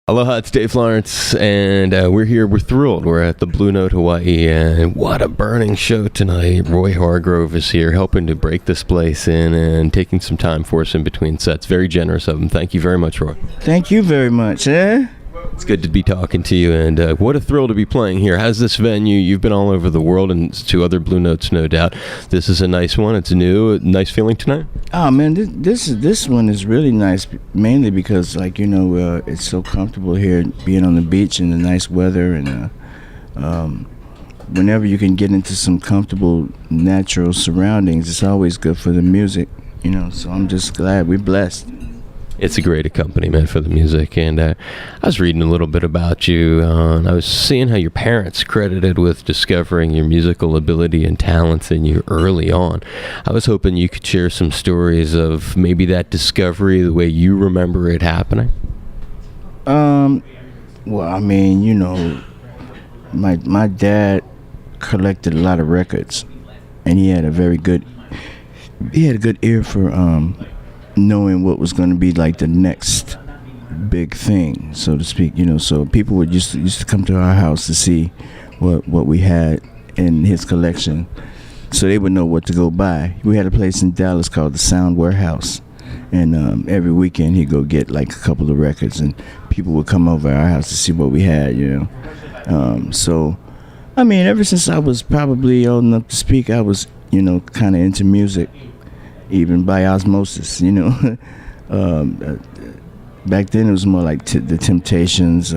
Aloha, it's Dave Lawrence, and we're here. We're thrilled. We're at the Blue Note Hawaii, and what a burning show tonight. Roy Hargrove is here helping to break this place in and taking some time for us in between sets. Very generous of him. Thank you very much, Roy. Thank you very much. It's good to be talking to you, and what a thrill to be playing here. How's this venue? You've been all over the world and to other Blue Notes, no doubt. This is a nice one. It's new. A nice feeling tonight? Oh, man, this one is really nice, mainly because, like, it's so comfortable here being on the beach in the nice weather, and whenever you can get into some comfortable natural surroundings, it's always good for the music, so I'm just glad we're blessed. It's a great accompaniment for the music, and I was reading a little bit about you, and I was seeing how your parents credited with discovering your musical ability and talents in you early on. I was hoping you could share some stories of maybe that discovery, the way you remember it happening. Well, I mean, my dad collected a lot of records, and he had a good ear for knowing what was going to be like the next big thing, so to speak. So people would used to come to our house to see what we had in his collection, so they would know what to go buy. We had a place in Dallas called the Sound Warehouse, and every weekend he'd go get like a couple of records, and people would come over our house to see what we had. So I mean, ever since I was probably old enough to speak, I was kind of into music, even by osmosis. Back then it was more like the Temptations,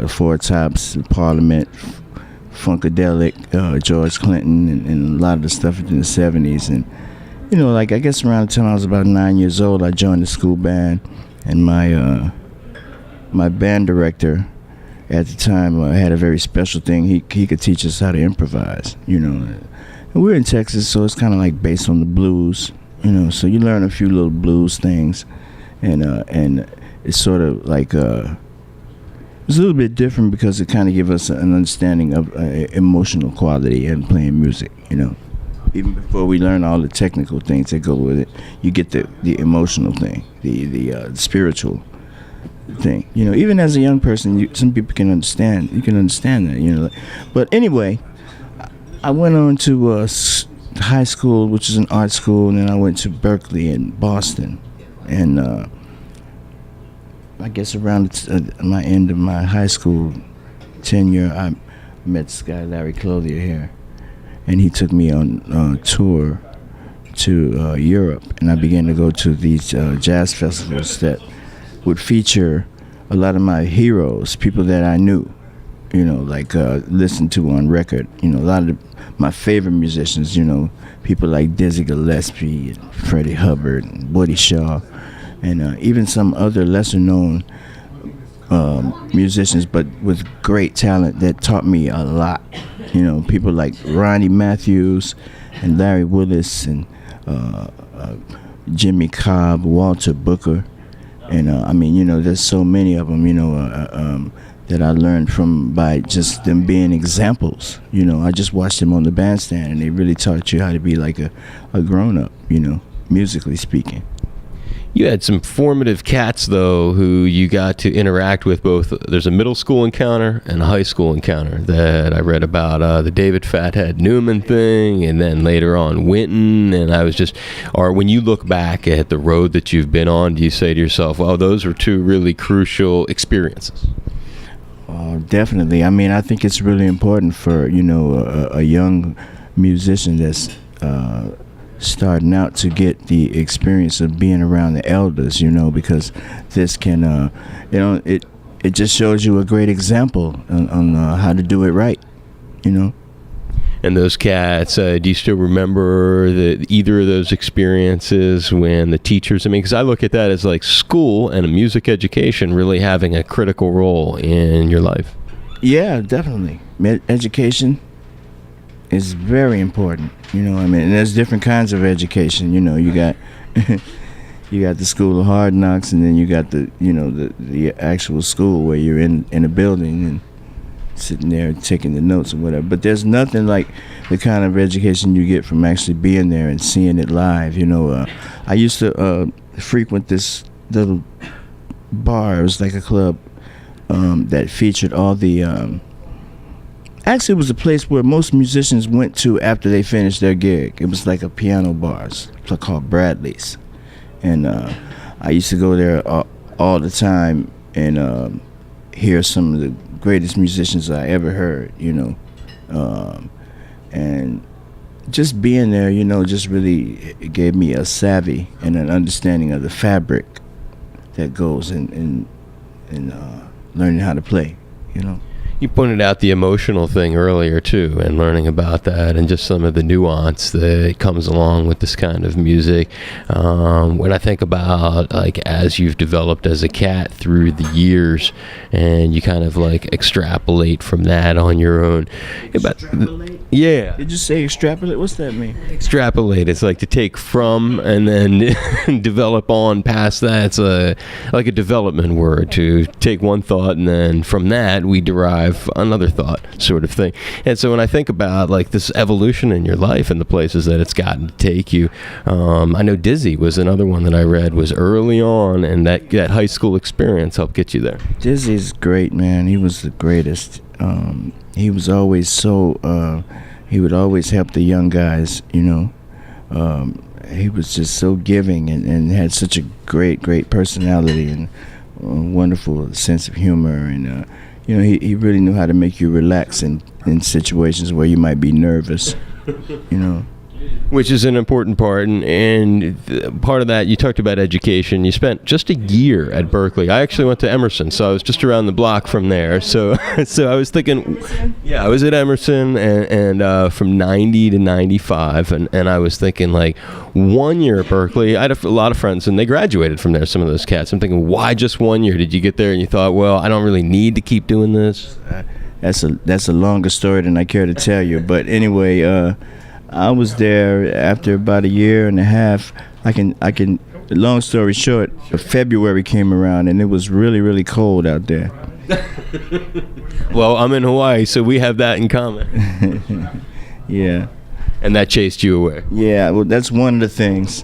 Four Tops, Parliament, Funkadelic, George Clinton, and a lot of the stuff in the 70s. And I guess around the time I was about 9 years old, I joined the school band, and my band director at the time had a very special thing. He could teach us how to improvise. And we're in Texas, so it's kind of like based on the blues, so you learn a few little blues things, and it's sort of like it's a little bit different because it kind of gives us an understanding of emotional quality in playing music. Even before we learn all the technical things that go with it, you get the emotional thing, the spiritual thing. Even as a young person, some people can understand. You can understand that. But anyway, I went on to high school, which is an art school, and then I went to Berkeley in Boston. And I guess around my end of my high school tenure, I met this guy, Larry Clothier, here. And he took me on tour to Europe. And I began to go to these jazz festivals that would feature a lot of my heroes, people that I knew. Listened to on record. A lot of my favorite musicians, people like Dizzy Gillespie and Freddie Hubbard and Woody Shaw, and even some other lesser known musicians, but with great talent that taught me a lot. People like Ronnie Matthews and Larry Willis and Jimmy Cobb, Walter Booker, and there's so many of them, that I learned from by just them being examples. I just watched them on the bandstand, and they really taught you how to be like a grown-up, musically speaking. You had some formative cats, though, who you got to interact with both. There's a middle school encounter and a high school encounter that I read about, the David Fathead Newman thing, and then later on Winton. And I was when you look back at the road that you've been on, do you say to yourself, well, those were two really crucial experiences? Definitely. I mean, I think it's really important for, a young musician that's starting out to get the experience of being around the elders, because this can, it just shows you a great example on how to do it right, And those cats, do you still remember either of those experiences when the teachers, because I look at that as like school and a music education really having a critical role in your life. Yeah, definitely. Education is very important, and there's different kinds of education. You got you got the school of hard knocks, and then you got the actual school where you're in a building and sitting there taking the notes or whatever. But there's nothing like the kind of education you get from actually being there and seeing it live. I used to frequent this little bar. It was like a club that featured all the. Actually, it was a place where most musicians went to after they finished their gig. It was like a piano bar called Bradley's, and I used to go there all the time and hear some of the greatest musicians I ever heard. And just being there, just really gave me a savvy and an understanding of the fabric that goes in learning how to play. You pointed out the emotional thing earlier too, and learning about that, and just some of the nuance that comes along with this kind of music. When I think about like as you've developed as a cat through the years, and you kind of like extrapolate from that on your own. Extrapolate? Yeah. Did you say extrapolate? What's that mean? Extrapolate. It's like to take from and then develop on past that. It's like a development word, to take one thought and then from that we derive another thought, sort of thing. And so when I think about like this evolution in your life and the places that it's gotten to take you, I know Dizzy was another one that I read was early on, and that high school experience helped get you there. Dizzy's great, man. He was the greatest. He was always so. He would always help the young guys. He was just so giving and had such a great personality and a wonderful sense of humor, and he really knew how to make you relax in situations where you might be nervous. Which is an important part, and part of that, you talked about education. You spent just a year at Berkeley. I actually went to Emerson, so I was just around the block from there. So I was thinking, yeah, I was at Emerson and from 90 to 95, and I was thinking like 1 year at Berkeley. I had a lot of friends, and they graduated from there, some of those cats. I'm thinking, why just 1 year? Did you get there and you thought, well, I don't really need to keep doing this? That's a longer story than I care to tell you, but anyway, I was there after about a year and a half. Long story short, February came around and it was really cold out there. Well, I'm in Hawaii, so we have that in common. Yeah. And that chased you away. Yeah, well, that's one of the things.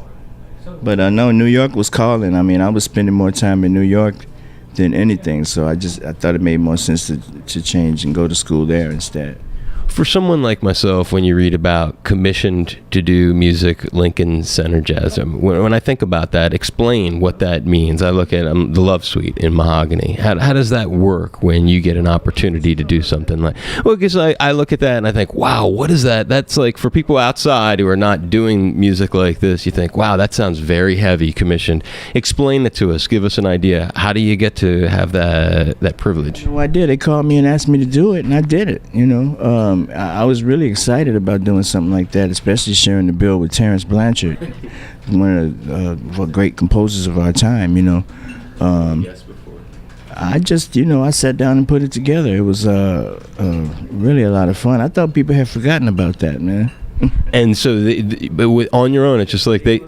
But I know New York was calling. I mean, I was spending more time in New York than anything, so I thought it made more sense to change and go to school there instead. For someone like myself, when you read about commissioned to do music, Lincoln Center Jazz, when I think about that, explain what that means. I look at the Love Suite in Mahogany. How does that work when you get an opportunity to do something like? Well, because I look at that and I think, wow, what is that? That's like for people outside who are not doing music like this. You think, wow, that sounds very heavy, commissioned. Explain it to us. Give us an idea. How do you get to have that privilege? Well, I did. They called me and asked me to do it, and I did it. I was really excited about doing something like that, especially sharing the bill with Terrence Blanchard, one of the great composers of our time. I just, I sat down and put it together. It was really a lot of fun. I thought people had forgotten about that, man. And so, on your own, it's just like they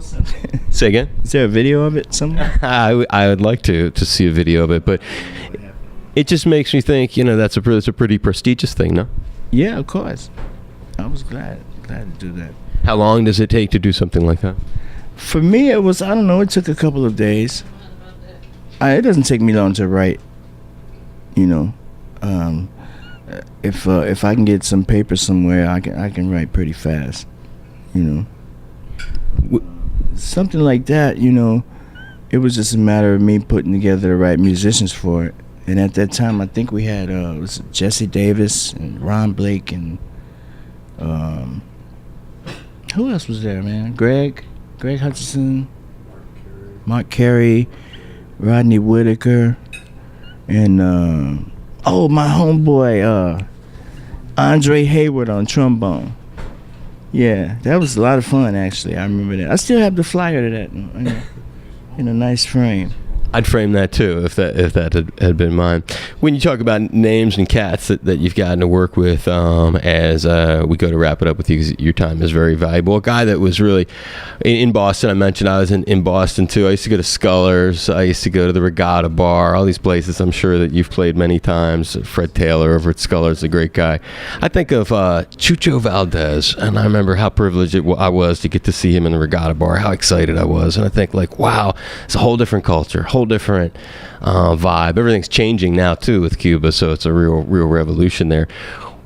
say again. Is there a video of it somewhere? I would like to see a video of it, but it just makes me think. That's a pretty prestigious thing, no? Yeah, of course. I was glad to do that. How long does it take to do something like that? For me, it was, I don't know, it took a couple of days. It doesn't take me long to write, If I can get some paper somewhere, I can write pretty fast, Something like that, it was just a matter of me putting together the right musicians for it. And at that time, I think we had it was Jesse Davis and Ron Blake and who else was there, man? Greg Hutchinson, Mark Carey, Rodney Whitaker, and my homeboy Andre Hayward on trombone. Yeah, that was a lot of fun, actually. I remember that. I still have the flyer to that in a nice frame. I'd frame that too if that had been mine. When you talk about names and cats that you've gotten to work with, as we go to wrap it up with you, 'cause your time is very valuable. A guy that was really in Boston. I mentioned I was in Boston too. I used to go to Scullers. I used to go to the Regatta Bar. All these places. I'm sure that you've played many times. Fred Taylor over at Scullers, a great guy. I think of Chucho Valdez, and I remember how privileged I was to get to see him in the Regatta Bar. How excited I was, and I think like, wow, it's a whole different culture. Whole whole different vibe. Everything's changing now too with Cuba, so it's a real revolution there.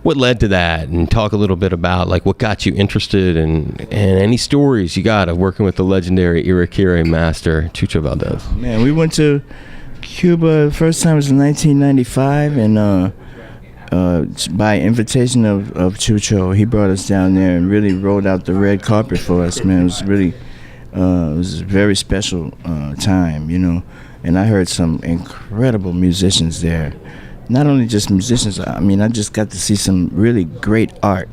What led to that? And talk a little bit about like what got you interested and any stories you got of working with the legendary Irakere master Chucho Valdez. Man, we went to Cuba the first time was in 1995, and by invitation of Chucho, he brought us down there and really rolled out the red carpet for us. Man, it was really it was a very special time, you know. And I heard some incredible musicians there. Not only just musicians, I mean, I just got to see some really great art,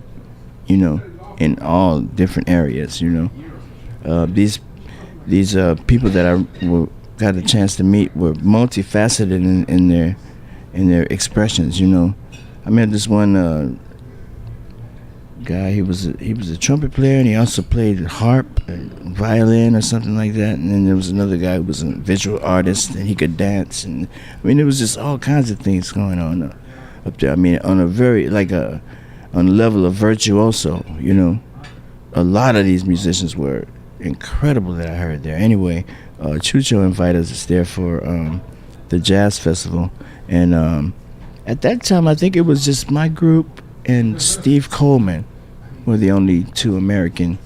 you know, in all different areas, you know. These people that I got a chance to meet were multifaceted in their expressions, you know. I met this one guy. He was a trumpet player, and he also played harp and violin or something like that. And then there was another guy who was a visual artist, and he could dance. And I mean, there was just all kinds of things going on up there. I mean, on a very on a level of virtuoso, you know. A lot of these musicians were incredible that I heard there. Anyway, Chucho invited us there for the jazz festival, and at that time I think it was just my group and Steve Coleman were the only two American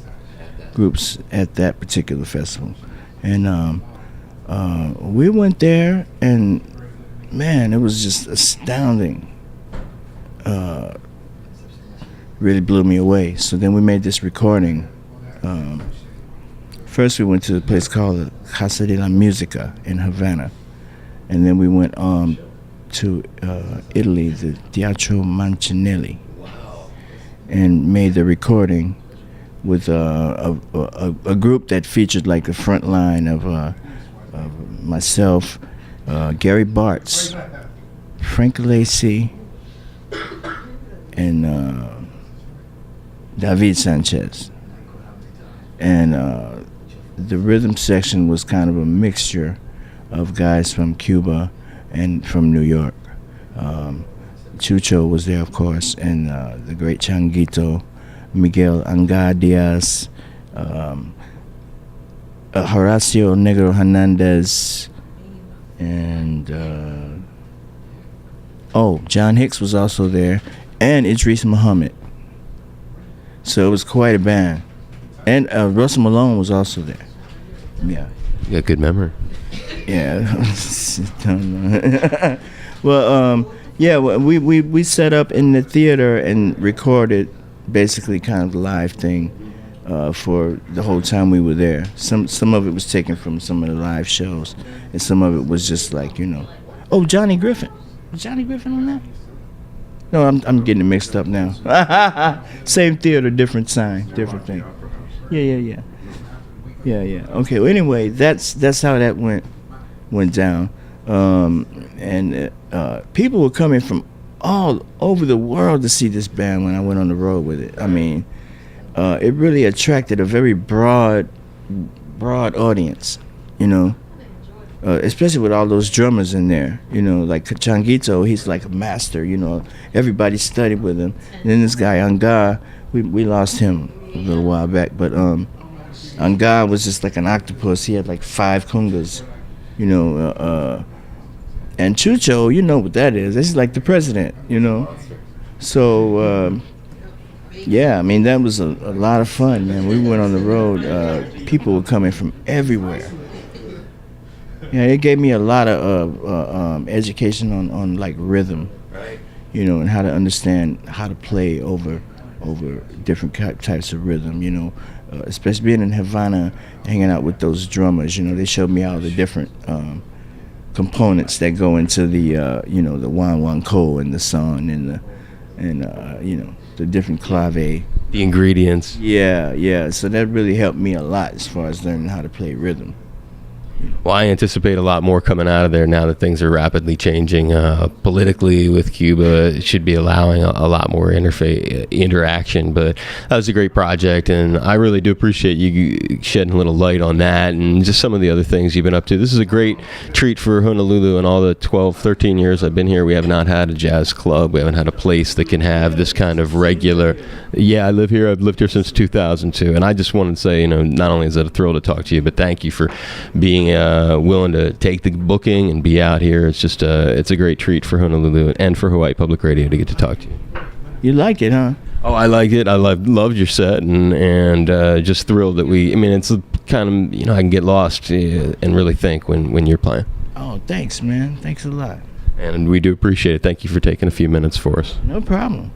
groups at that particular festival. And we went there, and man, it was just astounding. Really blew me away. So then we made this recording. First we went to a place called Casa de la Musica in Havana, and then we went to Italy, the Teatro Mancinelli, and made the recording with a group that featured like the front line of myself, Gary Bartz, Frank Lacy, and David Sanchez. And the rhythm section was kind of a mixture of guys from Cuba and from New York. Chucho was there, of course, and the great Changuito, Miguel Angá Diaz, Horacio Negro Hernandez, and John Hicks was also there, and Idris Muhammad. So it was quite a band. And Russell Malone was also there. Yeah. You got good memory. Yeah. Well, yeah, we set up in the theater and recorded basically kind of the live thing for the whole time we were there. Some of it was taken from some of the live shows, and some of it was just like, you know. Oh, Johnny Griffin. Was Johnny Griffin on that? No, I'm getting it mixed up now. Same theater, different sign, different thing. Yeah. Okay. Well, anyway, that's how that went down, and people were coming from all over the world to see this band when I went on the road with it. I mean, it really attracted a very broad audience, you know. Especially with all those drummers in there, you know, like Changuito, he's like a master, you know. Everybody studied with him. And then this guy Angá, we lost him a little while back, but Angá was just like an octopus. He had like 5 congas, you know. And Chucho, you know what that is. That's like the president, you know. So yeah, I mean, that was a lot of fun, man. We went on the road. People were coming from everywhere. Yeah, it gave me a lot of education on like rhythm, you know, and how to understand how to play over different types of rhythm, you know, especially being in Havana, hanging out with those drummers, you know. They showed me all the different components that go into the you know, the guanguancó and the son and you know, the different clave, the ingredients. Yeah. So that really helped me a lot as far as learning how to play rhythm. Well, I anticipate a lot more coming out of there now that things are rapidly changing politically with Cuba. It should be allowing a lot more interaction. But that was a great project, and I really do appreciate you shedding a little light on that and just some of the other things you've been up to. This is a great treat for Honolulu. And all the 12, 13 years I've been here, we have not had a jazz club. We haven't had a place that can have this kind of regular. Yeah, I live here. I've lived here since 2002. And I just wanted to say, you know, not only is it a thrill to talk to you, but thank you for being being willing to take the booking and be out here. It's just it's a great treat for Honolulu and for Hawaii Public Radio to get to talk to you. You like it, huh? Oh, I liked it. I loved your set, and just thrilled that we. I mean, it's kind of, I can get lost and really think when you're playing. Oh, thanks, man. Thanks a lot. And we do appreciate it. Thank you for taking a few minutes for us. No problem.